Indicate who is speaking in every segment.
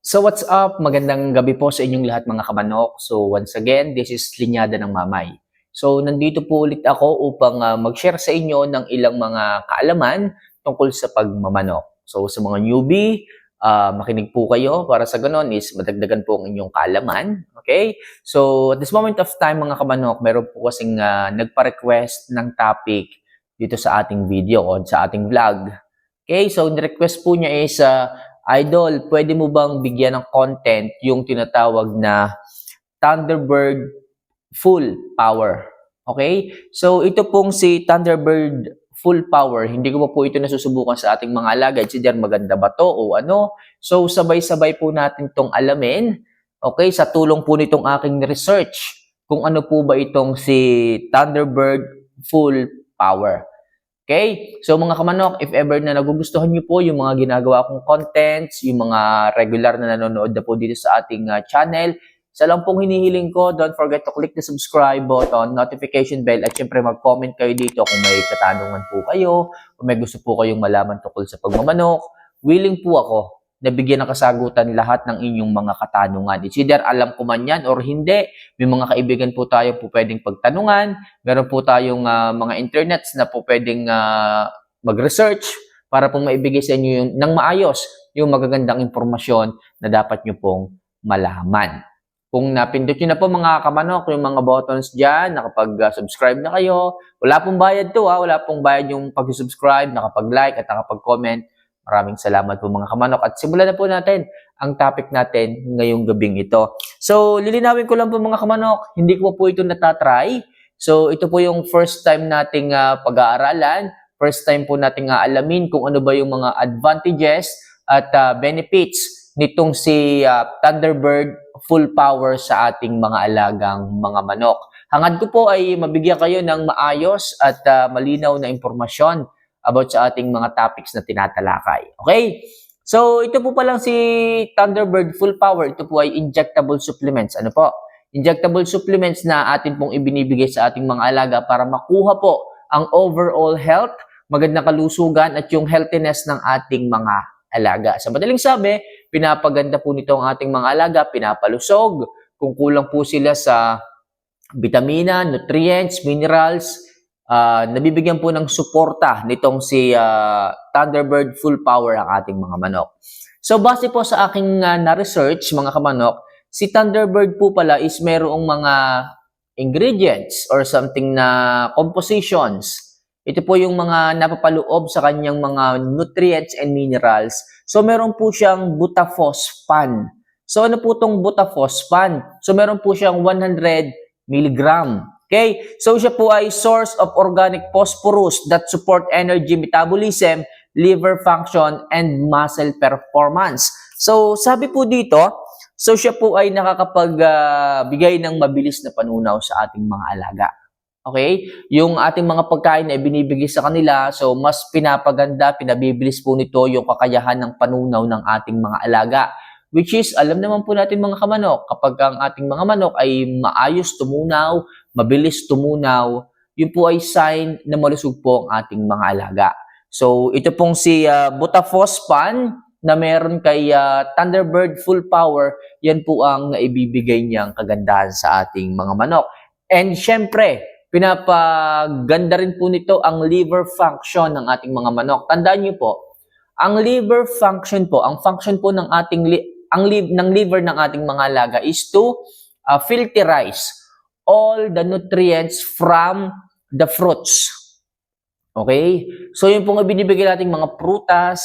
Speaker 1: So what's up? Magandang gabi po sa inyong lahat mga kamanok. So once again, this is Linyada ng Mamay. So nandito po ulit ako upang mag-share sa inyo ng ilang mga kaalaman tungkol sa pagmamanok. So sa mga newbie, makinig po kayo para sa ganon is madagdagan po ang inyong kaalaman. Okay? So at this moment of time mga kamanok, meron po kasing nagpa-request ng topic dito sa ating video o sa ating vlog. Okay? So the-request po niya is Idol, pwede mo bang bigyan ng content yung tinatawag na Thunderbird Full Power? Okay? So, ito pong si Thunderbird Full Power, hindi ko pa po ito nasusubukan sa ating mga alagad. Either maganda ba to o ano? So, sabay-sabay po natin itong alamin. Okay? Sa tulong po nitong aking research, kung ano po ba itong si Thunderbird Full Power. Okay? So mga kamanok, if ever na nagugustuhan nyo po yung mga ginagawa kong contents, yung mga regular na nanonood na po dito sa ating channel, isa lang pong hinihiling ko, don't forget to click the subscribe button, notification bell, at syempre mag-comment kayo dito kung may katanungan po kayo, kung may gusto po kayong malaman tungkol sa pagmamanok. Willing po ako na bigyan ng kasagutan lahat ng inyong mga katanungan. It's either alam ko man yan or hindi. May mga kaibigan po tayo po pwedeng pagtanungan. Meron po tayong mga internets na po pwedeng mag-research para po maibigay sa inyo yung, ng maayos yung magagandang impormasyon na dapat nyo pong malaman. Kung napindot nyo na po mga kamanok, yung mga buttons dyan, nakapag-subscribe na kayo, wala pong bayad to wala pong bayad yung pag-subscribe, nakapag-like at nakapag-comment. Maraming salamat po mga kamanok at simulan na po natin ang topic natin ngayong gabing ito. So, lilinawin ko lang po mga kamanok, hindi ko po ito natatry. So, ito po yung first time nating pag-aaralan, first time po nating alamin kung ano ba yung mga advantages at benefits nitong si Thunderbird Full Power sa ating mga alagang mga manok. Hangad ko po ay mabigyan kayo ng maayos at malinaw na impormasyon about sa ating mga topics na tinatalakay. Okay? So, ito po palang si Thunderbird Full Power. Ito po ay injectable supplements. Ano po? Injectable supplements na atin pong ibinibigay sa ating mga alaga para makuha po ang overall health, magandang kalusugan at yung healthiness ng ating mga alaga. Sa madaling sabi, pinapaganda po nito ang ating mga alaga, pinapalusog. Kung kulang po sila sa vitamina, nutrients, minerals, nabibigyan po ng suporta nitong si Thunderbird Full Power ang ating mga manok. So base po sa aking na-research mga kamanok, si Thunderbird po pala is merong mga ingredients or something na compositions. Ito po yung mga napapaloob sa kanyang mga nutrients and minerals. So meron po siyang butaphosphan. So ano po itong butaphosphan? So meron po siyang 100 milligram. Okay? So siya po ay source of organic phosphorus that support energy metabolism, liver function, and muscle performance. So sabi po dito, so siya po ay nakakapagbigay ng mabilis na panunaw sa ating mga alaga. Okay? Yung ating mga pagkain ay binibigay sa kanila, so mas pinapaganda, pinabibilis po nito yung kakayahan ng panunaw ng ating mga alaga. Which is, alam naman po natin mga kamanok, kapag ang ating mga manok ay maayos tumunaw, mabilis tumunaw, yun po ay sign na malusog po ang ating mga alaga. So, ito pong si butaphosphan na meron kay Thunderbird Full Power, yan po ang naibibigay niyang kagandahan sa ating mga manok. And syempre, pinapaganda rin po nito ang liver function ng ating mga manok. Tandaan niyo po, ang liver function po, ang function po ng ating ng liver ng ating mga alaga is to filterize all the nutrients from the fruits. Okay? So, yun pong binibigay nating mga prutas,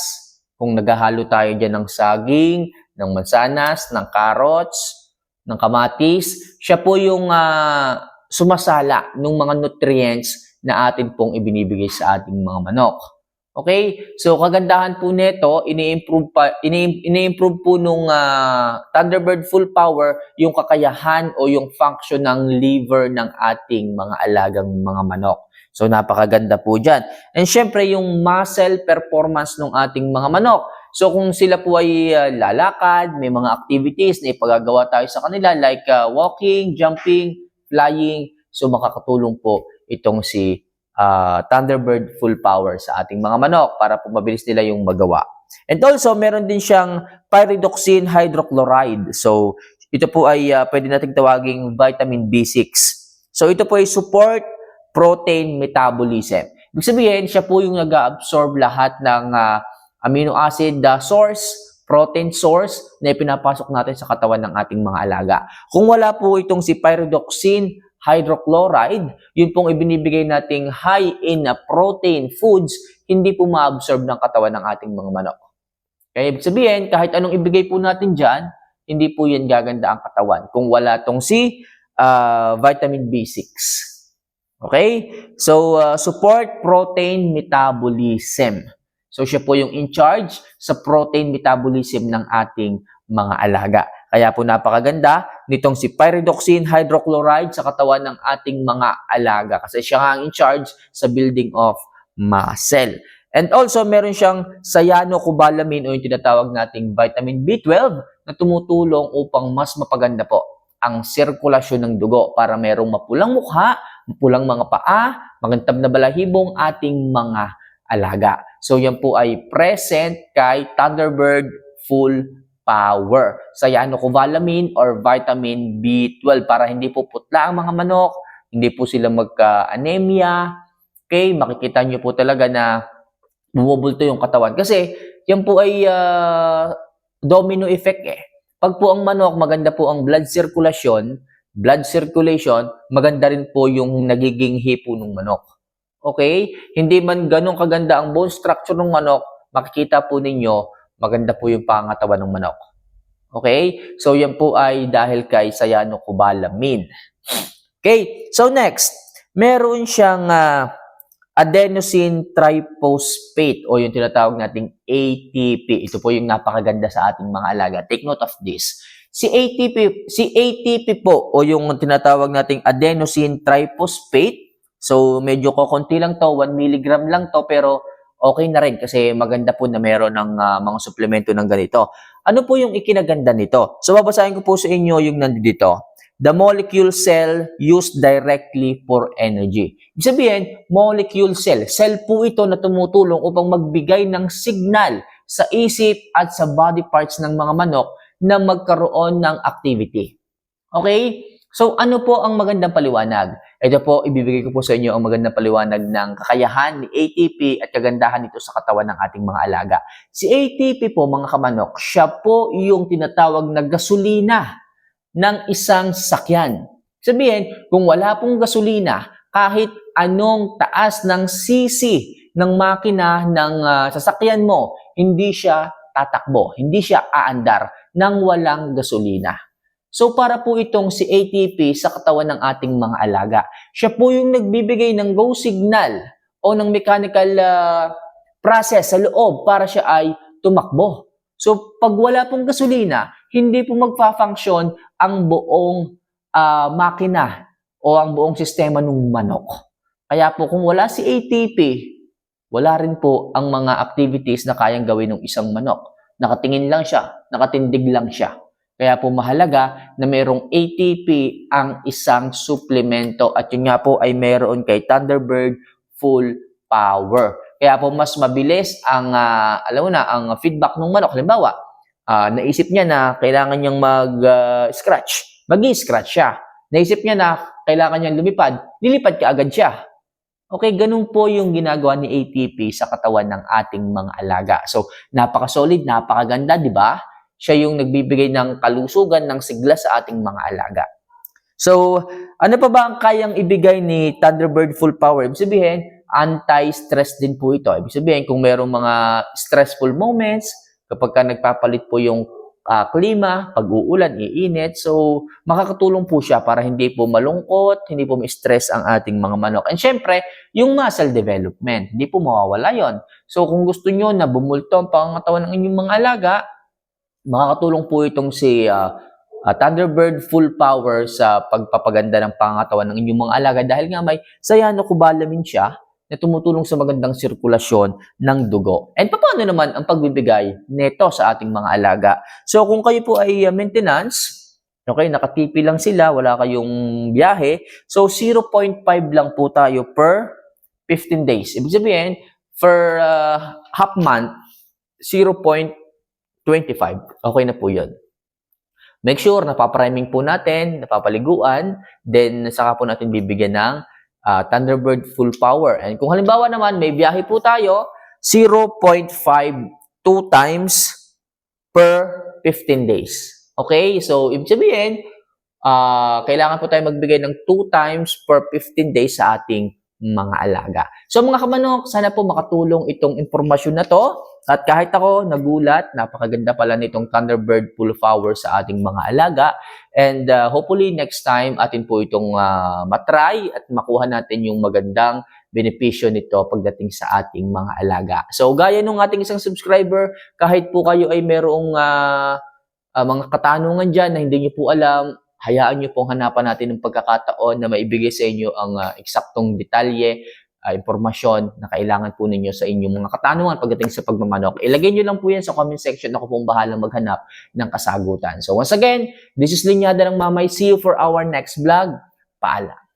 Speaker 1: kung naghahalo tayo dyan ng saging, ng mansanas, ng carrots, ng kamatis, siya po yung sumasala ng mga nutrients na atin pong ibinibigay sa ating mga manok. Okay? So, kagandahan po nito, ini-improve po nung Thunderbird Full Power yung kakayahan o yung function ng liver ng ating mga alagang mga manok. So, napakaganda po dyan. And syempre, yung muscle performance ng ating mga manok. So, kung sila po ay lalakad, may mga activities na ipagagawa tayo sa kanila like walking, jumping, flying, so makakatulong po itong si Thunderbird Full Power sa ating mga manok para po mabilis nila yung magawa. And also, meron din siyang pyridoxine hydrochloride. So, ito po ay pwede nating tawaging vitamin B6. So, ito po ay support protein metabolism. Ibig sabihin, siya po yung nag-absorb lahat ng amino acid source, protein source na ipinapasok natin sa katawan ng ating mga alaga. Kung wala po itong si pyridoxine hydrochloride, yun pong ibinibigay nating high in protein foods, hindi po ma-absorb ng katawan ng ating mga manok. Kaya ibig sabihin, kahit anong ibigay po natin dyan, hindi po yan gaganda ang katawan kung wala tong si vitamin B6. Okay? So, support protein metabolism. So, siya po yung in charge sa protein metabolism ng ating mga alaga. Kaya po napakaganda nitong si pyridoxine hydrochloride sa katawan ng ating mga alaga kasi siya nga ang in charge sa building of muscle. And also, meron siyang cyanocobalamin o yung tinatawag nating vitamin B12 na tumutulong upang mas mapaganda po ang sirkulasyon ng dugo para merong mapulang mukha, mapulang mga paa, magantab na balahibong ating mga alaga. So, yan po ay present kay Thunderbird Full Power. Cyanocobalamin or vitamin B12 para hindi po putla ang mga manok, hindi po sila magka-anemia. Okay, makikita nyo po talaga na bumubulto yung katawan. Kasi, yan po ay domino effect eh. Pag po ang manok, maganda po ang blood circulation, maganda rin po yung nagiging hipo ng manok. Okay? Hindi man ganun kaganda ang bone structure ng manok, makikita po ninyo, maganda po yung pangatawan ng manok. Okay? So, yan po ay dahil kay cyanocobalamin. Okay? So, next, meron siyang adenosine triphosphate o yung tinatawag nating ATP. Ito po yung napakaganda sa ating mga alaga. Take note of this. Si ATP po o yung tinatawag nating adenosine triphosphate, so medyo kokonti lang to, 1 mg lang to, pero okay na rin kasi maganda po na meron ng mga suplemento ng ganito. Ano po yung ikinaganda nito? So babasahin ko po sa inyo yung nandito. The molecule cell used directly for energy. Ibig sabihin, molecule cell. Cell po ito na tumutulong upang magbigay ng signal sa isip at sa body parts ng mga manok na magkaroon ng activity. Okay? So, ano po ang magandang paliwanag? Ito po, ibibigay ko po sa inyo ang magandang paliwanag ng kakayahan ni ATP at kagandahan nito sa katawan ng ating mga alaga. Si ATP po, mga kamanok, siya po yung tinatawag na gasolina ng isang sasakyan. Sabihin, kung wala pong gasolina, kahit anong taas ng cc ng makina ng sasakyan mo, hindi siya tatakbo, hindi siya aandar nang walang gasolina. So, para po itong si ATP sa katawan ng ating mga alaga. Siya po yung nagbibigay ng go signal o ng mechanical process sa loob para siya ay tumakbo. So, pag wala pong gasolina, hindi po magfa-function ang buong makina o ang buong sistema ng manok. Kaya po kung wala si ATP, wala rin po ang mga activities na kayang gawin ng isang manok. Nakatingin lang siya, nakatindig lang siya. Kaya po mahalaga na mayroong ATP ang isang suplemento at yun nga po ay mayroon kay Thunderbird Full Power. Kaya po mas mabilis ang alam mo na ang feedback ng manok. Halimbawa, naisip niya na kailangan niyang mag-scratch. Mag-i-scratch siya. Naisip niya na kailangan niyang lumipad. Lilipad ka agad siya. Okay, ganun po yung ginagawa ni ATP sa katawan ng ating mga alaga. So, napaka-solid, napakaganda, di ba? Siya yung nagbibigay ng kalusugan, ng sigla sa ating mga alaga. So, ano pa ba ang kayang ibigay ni Thunderbird Full Power? Ibig sabihin, anti-stress din po ito. Ibig sabihin, kung mayroong mga stressful moments, kapag ka nagpapalit po yung klima, pag-uulan, iinit, so makakatulong po siya para hindi po malungkot, hindi po ma-stress ang ating mga manok. And syempre, yung muscle development, hindi po mawawala yon. So, kung gusto nyo na bumulto ang pangangatawan ng inyong mga alaga, makakatulong po itong si Thunderbird Full Power sa pagpapaganda ng pangangatawan ng inyong mga alaga dahil nga may cyanocobalamin siya na tumutulong sa magandang sirkulasyon ng dugo. And paano naman ang pagbibigay nito sa ating mga alaga? So kung kayo po ay maintenance, okay, nakatipi lang sila, wala kayong biyahe, so 0.5 lang po tayo per 15 days. Ibig sabihin, for half month, 0.25. Okay na po yun. Make sure napapriming po natin, napapaliguan, then saka po natin bibigyan ng Thunderbird full power. And kung halimbawa naman may biyahe po tayo, 0.52 times per 15 days. Okay? So, ibig sabihin, kailangan po tayo magbigay ng 2 times per 15 days sa ating mga alaga. So mga kamanok, sana po makatulong itong impormasyon na to. At kahit ako nagulat, napakaganda pala nitong Thunderbird full power sa ating mga alaga. And hopefully next time atin po itong matry at makuha natin yung magandang benepisyo nito pagdating sa ating mga alaga. So gaya nung ating isang subscriber, kahit po kayo ay merong mga katanungan dyan na hindi nyo po alam, hayaan nyo pong hanapan natin ng pagkakataon na maibigay sa inyo ang eksaktong detalye, impormasyon na kailangan po ninyo sa inyong mga katanungan pagdating sa pagmamanok. Ilagay nyo lang po yan sa comment section. Ako pong bahalang maghanap ng kasagutan. So once again, this is Linyada ng Mamay. See you for our next vlog. Paalam.